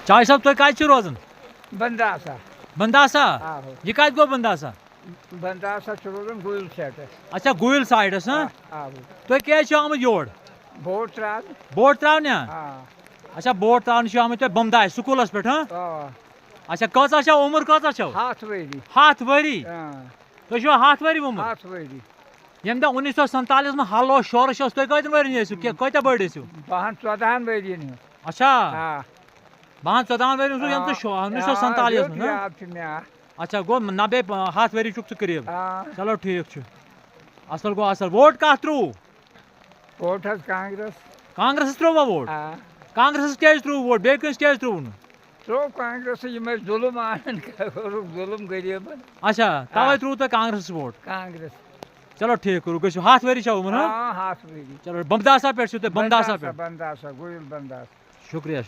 चाय साहब तुम कत रोजान? बंदासा बंदासा आहो यह कत गो बंदासा? बंदासा रोजान गुल सेट अच्छा गुल साइडस हाँ आहो तुम क्या आमुत योर बोट त्रान बोट त्रावन अच्छा बोट त्रावन आमुत तुम बमदाय स्कूलस पे हाँ अच्छा कचा उम्र कचा हाथ वरी हाथ वरी तुम हाथ वरी उम्र हाथ वरी यम दह 1947 में हल्लो शोरश तुम कत वरी कत बड़ 14 वरी अच्छा हाँ 14 वरी 1947 में अच्छा गो 90 हाथ वरी चुक करीब चलो ठीक असल गो असल वोट कत through vote Congress Congress त्रुवा vote Congress क्या त्रू वोट बे कस क्या त्रू त्रो कांग्रेस जुलम आन जुलम गरीबन अच्छा तवे त्रू तो कांग्रेस वोट कांग्रेस चलो ठीक करू गो हाथ वरी उम्र हाथ वरी चलो बमदासा पे बमदासा पे बंदासा गुल बंदासा शुक्रिया